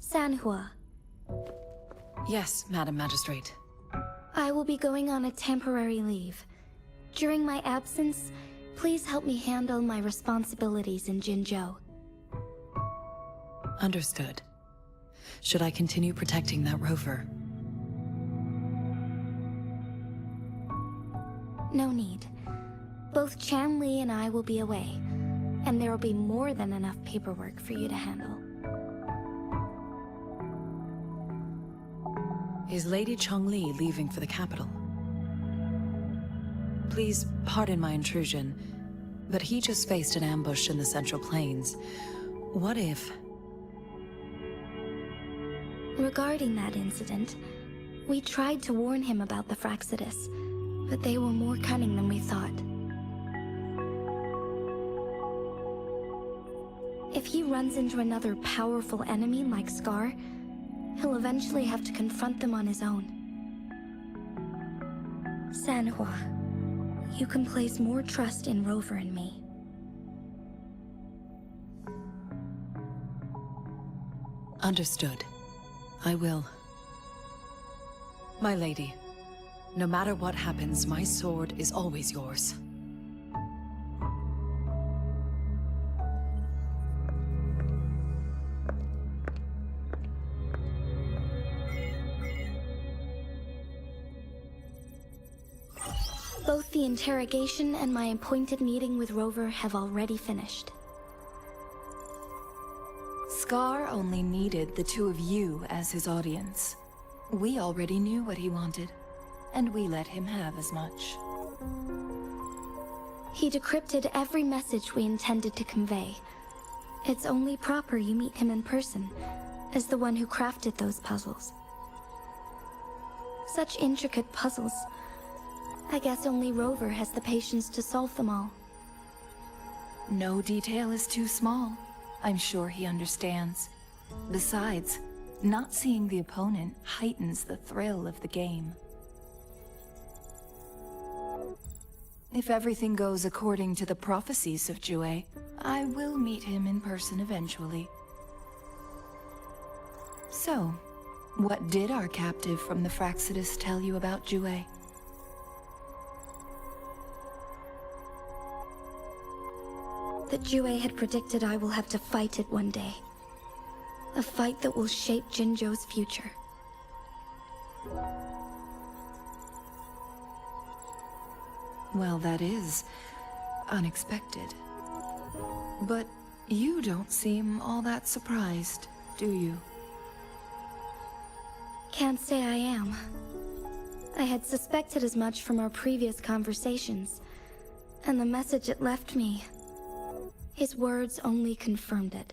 Sanhua.
Yes, Madam Magistrate.
I will be going on a temporary leave. During my absence, please help me handle my responsibilities in Jinzhou.
Understood. Should I continue protecting that rover?
No need. Both Chan Li and I will be away, and there will be more than enough paperwork for you to handle.
Is Lady Chongli leaving for the capital? Please pardon my intrusion, but he just faced an ambush in the Central Plains. What if...
Regarding that incident, we tried to warn him about the Fraxidus, but they were more cunning than we thought. If he runs into another powerful enemy like Scar, he'll eventually have to confront them on his own. Sanhua, you can place more trust in Rover and me.
Understood. I will. My lady, no matter what happens, my sword is always yours.
Both the interrogation and my appointed meeting with Rover have already finished.
Scar only needed the two of you as his audience. We already knew what he wanted, and we let him have as much.
He decrypted every message we intended to convey. It's only proper you meet him in person, as the one who crafted those puzzles. Such intricate puzzles. I guess only Rover has the patience to solve them all.
No detail is too small. I'm sure he understands. Besides, not seeing the opponent heightens the thrill of the game. If everything goes according to the prophecies of Jue, I will meet him in person eventually. So, what did our captive from the Fraxidus tell you about Jue?
That Jue had predicted I will have to fight it one day. A fight that will shape Jinzhou's future.
Well, that is unexpected. But you don't seem all that surprised, do you?
Can't say I am. I had suspected as much from our previous conversations, and the message it left me, his words only confirmed it.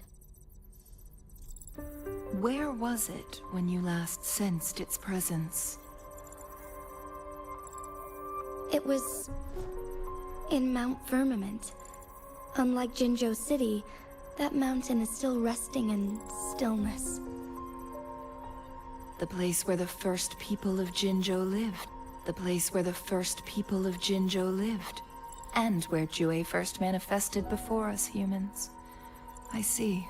Where was it when you last sensed its presence?
It was in Mount Firmament. Unlike Jinzhou City, that mountain is still resting in stillness.
The place where the first people of Jinzhou lived. The place where the first people of Jinzhou lived. And where Jue first manifested before us humans. I see.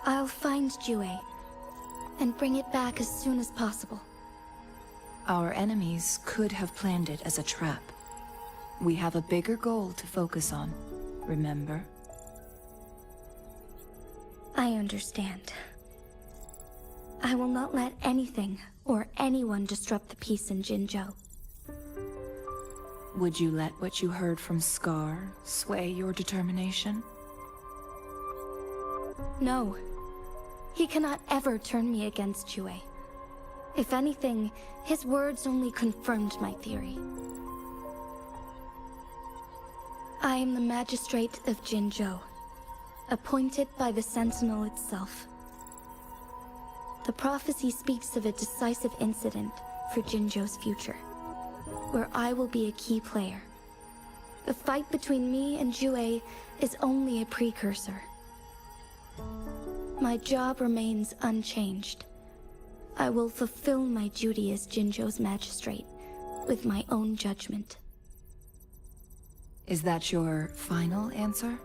I'll find Jue, and bring it back as soon as possible.
Our enemies could have planned it as a trap. We have a bigger goal to focus on, remember?
I understand. I will not let anything or anyone disrupt the peace in Jinzhou.
Would you let what you heard from Scar sway your determination?
No. He cannot ever turn me against Jue. If anything, his words only confirmed my theory. I am the magistrate of Jinzhou, appointed by the Sentinel itself. The prophecy speaks of a decisive incident for Jinzhou's future, where I will be a key player. The fight between me and Jue is only a precursor. My job remains unchanged. I will fulfill my duty as Jinzhou's magistrate with my own judgment.
Is that your final answer?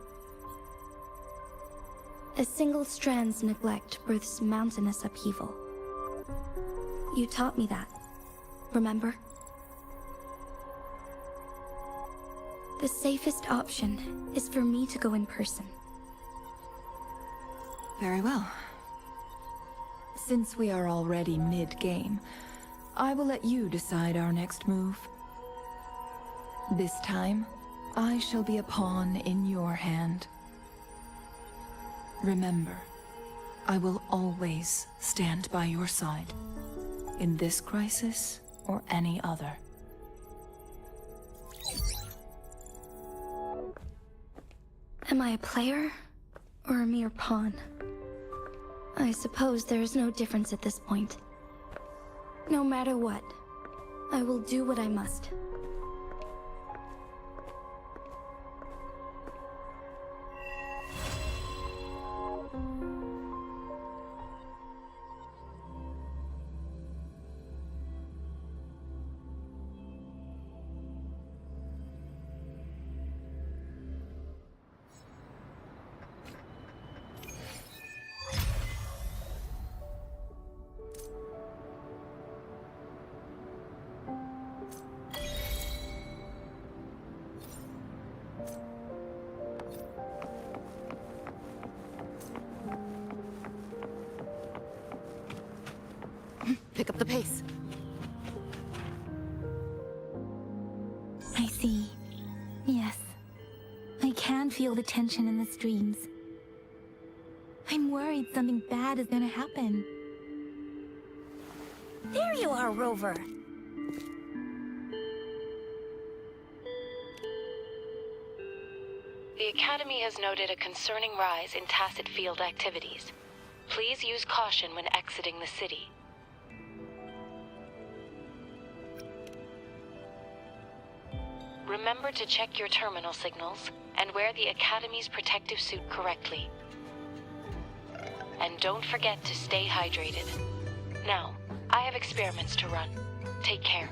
A single strand's neglect births mountainous upheaval. You taught me that, remember? The safest option is for me to go in person.
Very well. Since we are already mid-game, I will let you decide our next move. This time, I shall be a pawn in your hand. Remember, I will always stand by your side, in this crisis or any other.
Am I a player or a mere pawn? I suppose there is no difference at this point. No matter what, I will do what I must.
Pick up the pace.
I see. Yes. I can feel the tension in the streams. I'm worried something bad is gonna happen. There you are, Rover!
The Academy has noted a concerning rise in tacit field activities. Please use caution when exiting the city. Remember to check your terminal signals and wear the Academy's protective suit correctly. And don't forget to stay hydrated. Now, I have experiments to run. Take care.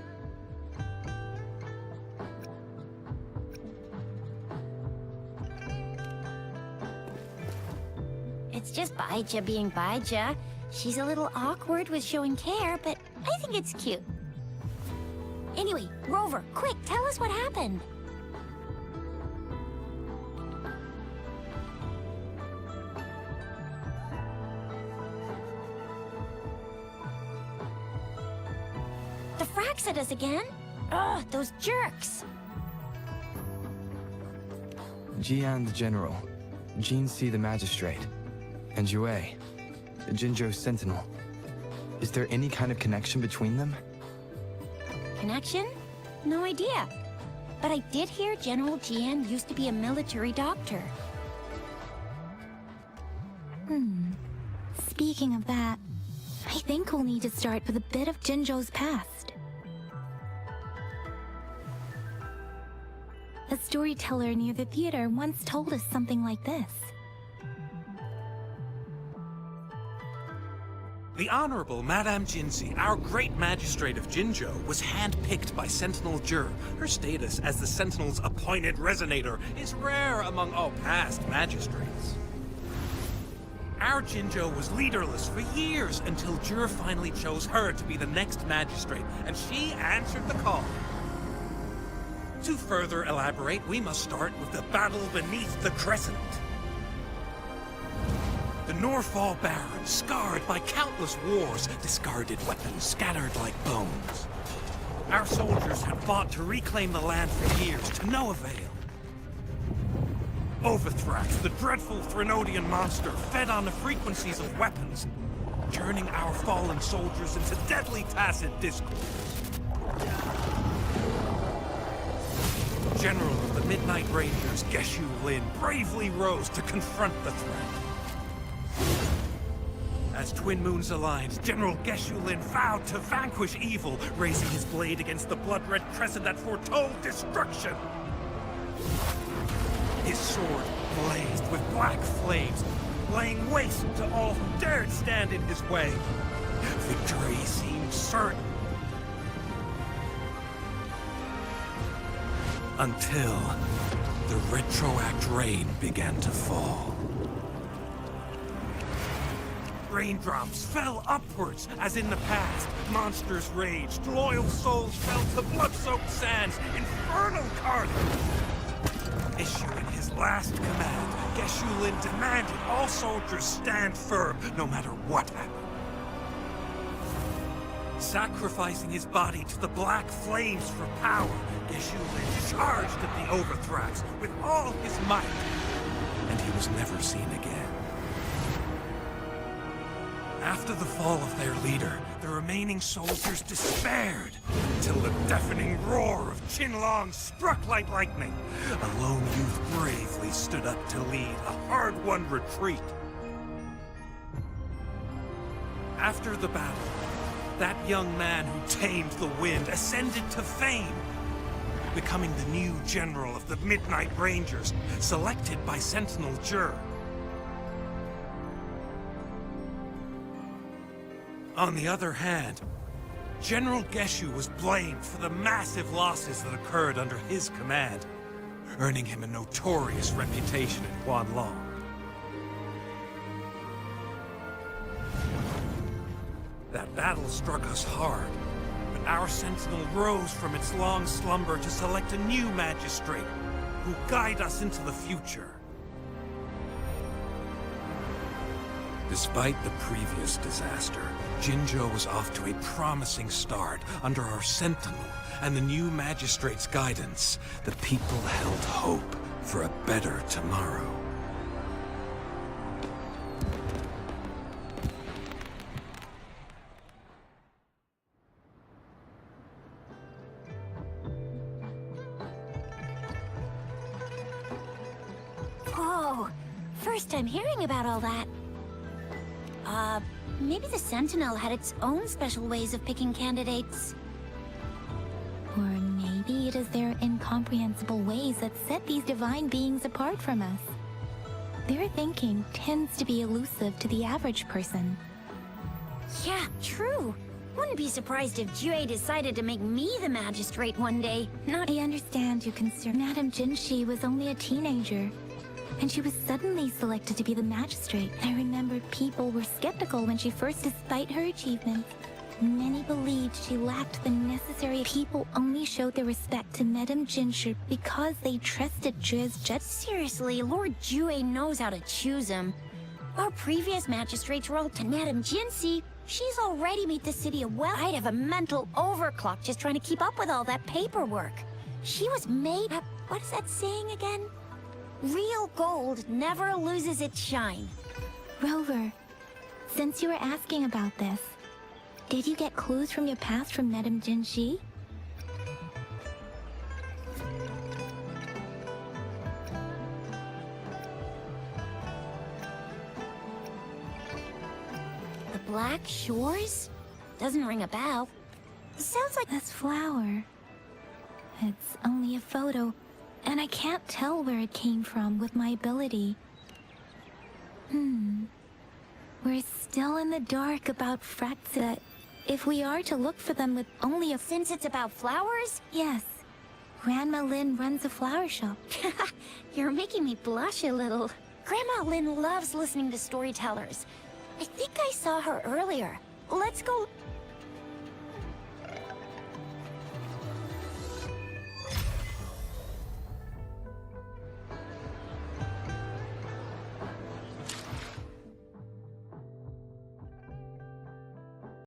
It's just Baija being Baija. She's a little awkward with showing care, but I think it's cute. Anyway, Rover, quick, tell us what happened. The frags at us again? Ugh, those jerks!
Jian the General, Jean C the Magistrate, and Yue, the Jinzhou Sentinel. Is there any kind of connection between them?
Connection? No idea. But I did hear General Jian used to be a military doctor. Speaking of that, I think we'll need to start with a bit of Jinzhou's past. A storyteller near the theater once told us something like this.
The Honorable Madame Jinzi, our great magistrate of Jinzhou, was handpicked by Sentinel Jur. Her status as the Sentinel's appointed resonator is rare among all past magistrates. Our Jinzhou was leaderless for years until Jur finally chose her to be the next magistrate, and she answered the call. To further elaborate, we must start with the battle beneath the Crescent. The Norfall Barons, scarred by countless wars, discarded weapons scattered like bones. Our soldiers had fought to reclaim the land for years, to no avail. Overthrax, the dreadful Threnodian monster, fed on the frequencies of weapons, turning our fallen soldiers into deadly tacit discourse. General of the Midnight Rangers, Geshu Lin, bravely rose to confront the threat. As Twin Moons aligned, General Geshu Lin vowed to vanquish evil, raising his blade against the blood-red crescent that foretold destruction. His sword blazed with black flames, laying waste to all who dared stand in his way. Victory seemed certain. Until the retroact rain began to fall. Raindrops fell upwards, as in the past. Monsters raged, loyal souls fell to blood-soaked sands, infernal carnage. Issuing his last command, Geshu Lin demanded all soldiers stand firm, no matter what happened. Sacrificing his body to the black flames for power, Geshu Lin charged at the Overthrax with all his might, and he was never seen again. After the fall of their leader, the remaining soldiers despaired, until the deafening roar of Qinlong struck like lightning. A lone youth bravely stood up to lead a hard-won retreat. After the battle, that young man who tamed the wind ascended to fame, becoming the new general of the Midnight Rangers, selected by Sentinel Jur. On the other hand, General Geshu was blamed for the massive losses that occurred under his command, earning him a notorious reputation in Huanlong. That battle struck us hard, but our Sentinel rose from its long slumber to select a new magistrate who guide us into the future. Despite the previous disaster, Jinzhou was off to a promising start under our Sentinel and the new Magistrate's guidance. The people held hope for a better tomorrow.
Whoa! First time hearing about all that. Maybe the Sentinel had its own special ways of picking candidates.
Or maybe it is their incomprehensible ways that set these divine beings apart from us. Their thinking tends to be elusive to the average person.
Yeah, true. Wouldn't be surprised if Jue decided to make me the magistrate one day. Not
I understand your concern. Madame Jinshi was only a teenager, and she was suddenly selected to be the magistrate. I remember people were skeptical when she first, despite her achievements. Many believed she lacked the necessary. People only showed their respect to Madame Jinshi because they trusted Jue's judgment.
seriously, Lord Jue knows how to choose him. Our previous magistrate's role to Madame Jinshi, she's already made the city a I'd have a mental overclock just trying to keep up with all that paperwork. She was made up. What is that saying again? Real gold never loses its shine.
Rover, since you were asking about this, did you get clues from your past from Madame Jinshi?
The Black Shores? Doesn't ring a bell. Sounds like
This flower. It's only a photo, and I can't tell where it came from with my ability. We're still in the dark about Fraxida. If we are to look for them with only a...
since it's about flowers?
Yes. Grandma Lin runs a flower shop.
You're making me blush a little. Grandma Lin loves listening to storytellers. I think I saw her earlier. Let's go